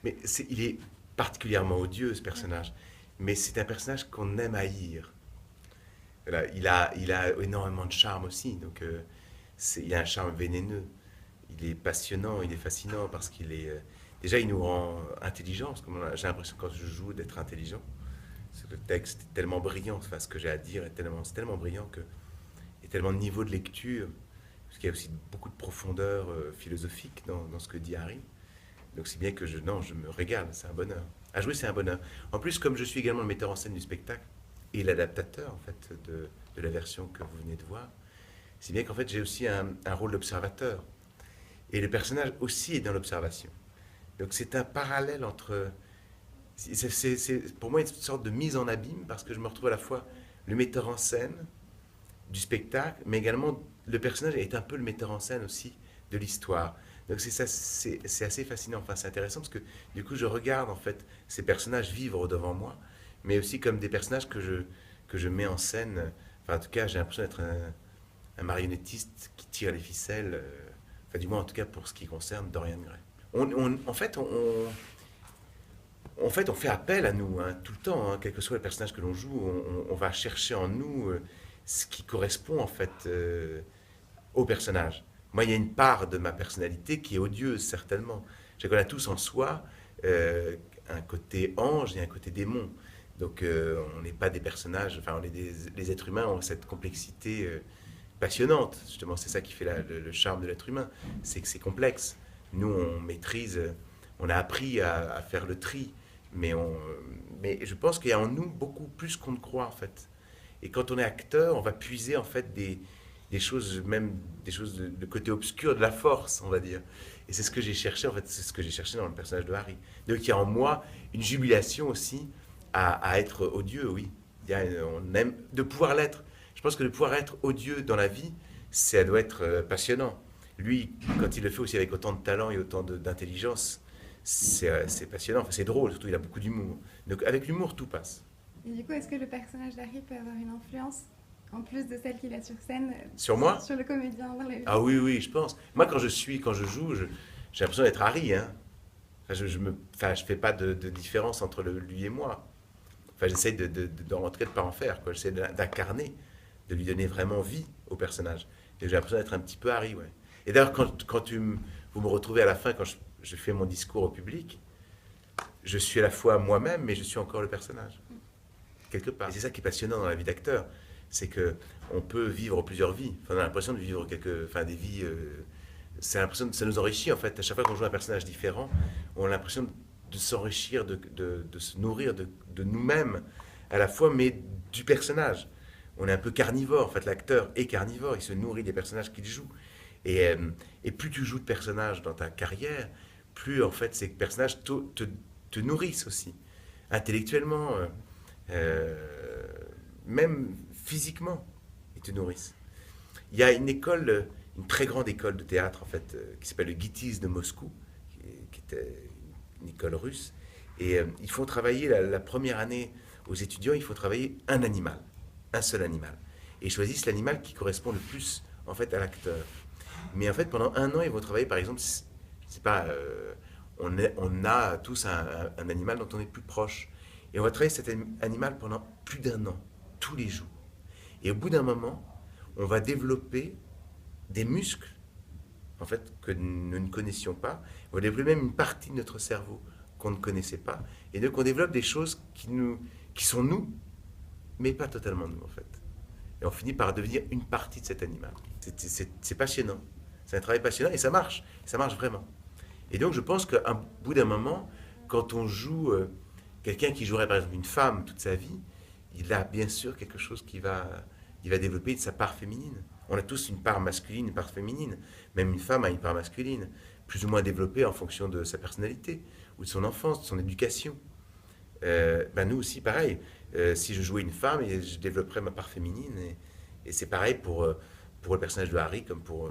Mais il est particulièrement odieux, ce personnage. Mais c'est un personnage qu'on aime haïr. Voilà, il a énormément de charme aussi. Donc, il a un charme vénéneux. Il est passionnant, il est fascinant parce qu'il est. Déjà, il nous rend intelligents. Parce que j'ai l'impression, quand je joue, d'être intelligent. Le texte est tellement brillant. Enfin, ce que j'ai à dire c'est tellement brillant que. Il y a tellement de niveau de lecture. Parce qu'il y a aussi beaucoup de profondeur philosophique dans ce que dit Harry. Donc c'est bien que non, je me régale, c'est un bonheur. À jouer, c'est un bonheur. En plus, comme je suis également le metteur en scène du spectacle et l'adaptateur en fait de la version que vous venez de voir, c'est bien qu'en fait j'ai aussi un rôle d'observateur. Et le personnage aussi est dans l'observation. Donc c'est un parallèle entre... C'est pour moi une sorte de mise en abîme parce que je me retrouve à la fois le metteur en scène du spectacle, mais également le personnage est un peu le metteur en scène aussi de l'histoire. Donc c'est ça, c'est assez fascinant. Enfin, c'est intéressant parce que du coup, je regarde en fait ces personnages vivre devant moi, mais aussi comme des personnages que je mets en scène. Enfin, en tout cas, j'ai l'impression d'être un marionnettiste qui tire les ficelles. Enfin, du moins, en tout cas, pour ce qui concerne Dorian Gray. En fait, on fait appel à nous hein, tout le temps, hein, quel que soit le personnage que l'on joue. On va chercher en nous ce qui correspond en fait au personnage. Moi, il y a une part de ma personnalité qui est odieuse, certainement. Je qu'on a tous en soi un côté ange et un côté démon. Donc, on n'est pas des personnages, enfin, les êtres humains ont cette complexité passionnante. Justement, c'est ça qui fait le charme de l'être humain. C'est que c'est complexe. Nous, on maîtrise, on a appris à faire le tri, mais, mais je pense qu'il y a en nous beaucoup plus qu'on ne croit, en fait. Et quand on est acteur, on va puiser, en fait, des choses, même des choses de côté obscur de la force, on va dire. Et c'est ce que j'ai cherché, en fait, c'est ce que j'ai cherché dans le personnage de Harry. Donc il y a en moi une jubilation aussi à être odieux, oui. On aime de pouvoir l'être. Je pense que de pouvoir être odieux dans la vie, ça doit être passionnant. Lui, quand il le fait aussi avec autant de talent et autant d'intelligence, c'est passionnant. Enfin, c'est drôle, surtout il a beaucoup d'humour. Donc avec l'humour, tout passe. Et du coup, est-ce que le personnage d'Harry peut avoir une influence, en plus de celle qu'il a sur scène, Sur moi? sur le comédien dans la Ah vie? oui, oui, je pense. Moi, quand je joue, j'ai l'impression d'être Harry. Hein. Enfin, enfin, je fais pas de différence entre lui et moi. Enfin, j'essaie de rentrer, de pas en faire. Quoi. J'essaie d'incarner, de lui donner vraiment vie au personnage. Et j'ai l'impression d'être un petit peu Harry, ouais. Et d'ailleurs, vous me retrouvez à la fin, quand je fais mon discours au public, je suis à la fois moi-même, mais je suis encore le personnage, quelque part. Et c'est ça qui est passionnant dans la vie d'acteur, c'est que on peut vivre plusieurs vies. Enfin, on a l'impression de vivre enfin, des vies. C'est l'impression ça nous enrichit en fait. À chaque fois qu'on joue un personnage différent, on a l'impression de s'enrichir, de se nourrir de nous-mêmes à la fois, mais du personnage. On est un peu carnivore, en fait, l'acteur est carnivore, il se nourrit des personnages qu'il joue. Et plus tu joues de personnages dans ta carrière, plus en fait ces personnages te nourrissent aussi, intellectuellement, euh, même physiquement, ils te nourrissent. Il y a une école, une très grande école de théâtre en fait, qui s'appelle le Gittis de Moscou, qui était une école russe, et ils font travailler la première année aux étudiants, il faut travailler un animal, un seul animal, et ils choisissent l'animal qui correspond le plus en fait à l'acteur. Mais en fait, pendant un an, ils vont travailler, par exemple, c'est pas, on a tous un animal dont on est plus proche. Et on va travailler cet animal pendant plus d'un an, tous les jours. Et au bout d'un moment, on va développer des muscles, en fait, que nous ne connaissions pas. On va développer même une partie de notre cerveau qu'on ne connaissait pas. Et donc, on développe des choses qui sont nous, mais pas totalement nous, en fait. Et on finit par devenir une partie de cet animal. C'est passionnant. C'est un travail passionnant et ça marche. Ça marche vraiment. Et donc, je pense qu'à bout d'un moment, quand on joue quelqu'un qui jouerait par exemple une femme toute sa vie, il a bien sûr quelque chose il va développer de sa part féminine. On a tous une part masculine, une part féminine. Même une femme a une part masculine, plus ou moins développée en fonction de sa personnalité, ou de son enfance, de son éducation. Ben nous aussi, pareil. Si je jouais une femme, je développerais ma part féminine. Et c'est pareil pour le personnage de Harry comme pour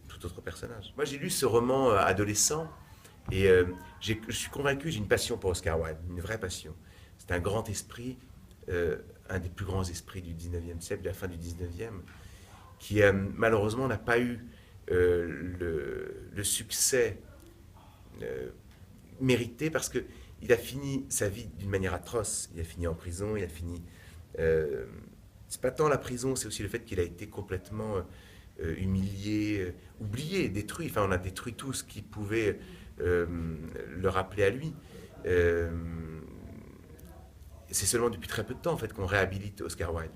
tout autre personnage. Moi, j'ai lu ce roman adolescent et je suis convaincu, j'ai une passion pour Oscar Wilde, une vraie passion. C'est un grand esprit, un des plus grands esprits du 19e siècle, de la fin du 19e, qui malheureusement n'a pas eu le succès euh, mérité parce qu'il a fini sa vie d'une manière atroce. Il a fini en prison, il a fini... c'est pas tant la prison, c'est aussi le fait qu'il a été complètement humilié, oublié, détruit. Enfin, on a détruit tout ce qui pouvait le rappeler à lui. Euh, c'est seulement depuis très peu de temps en fait qu'on réhabilite Oscar Wilde.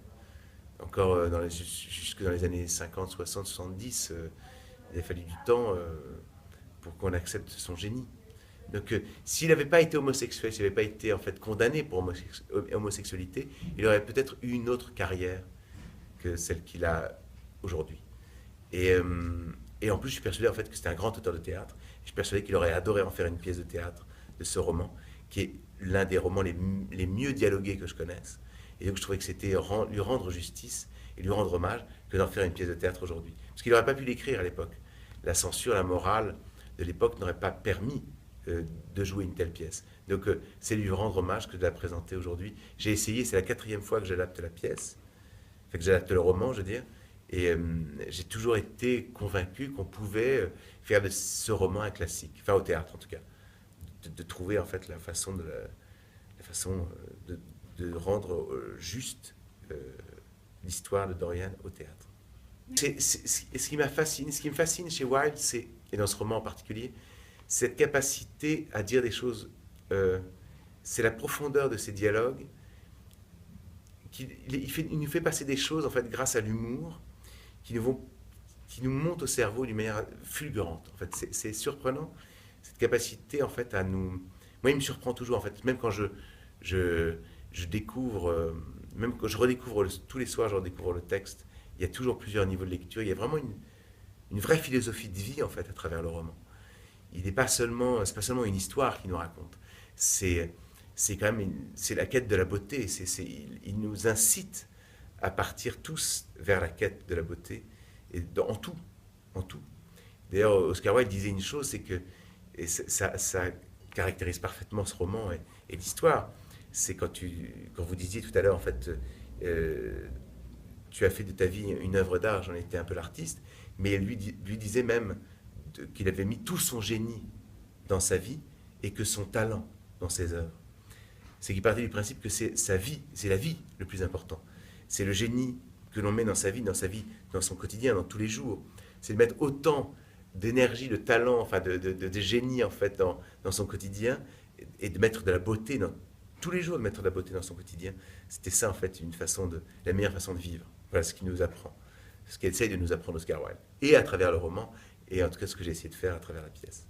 Encore jusque dans les années 50, 60, 70, il a fallu du temps pour qu'on accepte son génie. Donc, s'il n'avait pas été homosexuel, s'il n'avait pas été en fait condamné pour homosexualité, il aurait peut-être eu une autre carrière que celle qu'il a aujourd'hui. Et, et en plus, je suis persuadé en fait que c'était un grand auteur de théâtre. Je suis persuadé qu'il aurait adoré en faire une pièce de théâtre de ce roman, qui est l'un des romans les mieux dialogués que je connaisse. Et donc, je trouvais que c'était lui rendre justice et lui rendre hommage que d'en faire une pièce de théâtre aujourd'hui. Parce qu'il n'aurait pas pu l'écrire à l'époque. La censure, la morale de l'époque n'aurait pas permis de jouer une telle pièce. Donc, c'est lui rendre hommage que de la présenter aujourd'hui. J'ai essayé, c'est la 4e fois que j'adapte la pièce, enfin que j'adapte le roman, je veux dire. Et j'ai toujours été convaincu qu'on pouvait faire de ce roman un classique, enfin au théâtre en tout cas, de trouver en fait la façon de rendre juste l'histoire de Dorian au théâtre. Ce qui me fascine chez Wilde, et dans ce roman en particulier, cette capacité à dire des choses, c'est la profondeur de ses dialogues, il nous fait passer des choses en fait grâce à l'humour, qui nous montent au cerveau d'une manière fulgurante. En fait, c'est surprenant, cette capacité en fait à nous... Moi, il me surprend toujours, en fait, même quand je découvre, même quand je redécouvre, tous les soirs, je redécouvre le texte, il y a toujours plusieurs niveaux de lecture, il y a vraiment une vraie philosophie de vie, en fait, à travers le roman. Il n'est pas seulement, c'est pas seulement une histoire qu'il nous raconte, c'est quand même, c'est la quête de la beauté, il nous incite à partir tous vers la quête de la beauté, en tout, en tout. D'ailleurs, Oscar Wilde disait une chose, c'est que, et ça caractérise parfaitement ce roman et l'histoire, c'est quand vous disiez tout à l'heure, en fait, tu as fait de ta vie une œuvre d'art, j'en étais un peu l'artiste, mais lui disait même qu'il avait mis tout son génie dans sa vie et que son talent dans ses œuvres. C'est qu'il partait du principe que c'est sa vie, c'est la vie le plus important. C'est le génie que l'on met dans sa vie, dans son quotidien, dans tous les jours. C'est de mettre autant d'énergie, de talent, enfin de génie en fait dans son quotidien et de mettre de la beauté dans tous les jours, de mettre de la beauté dans son quotidien. C'était ça en fait la meilleure façon de vivre. Voilà ce qu'il nous apprend, ce qu'il essaye de nous apprendre Oscar Wilde, et à travers le roman, et en tout cas ce que j'ai essayé de faire à travers la pièce.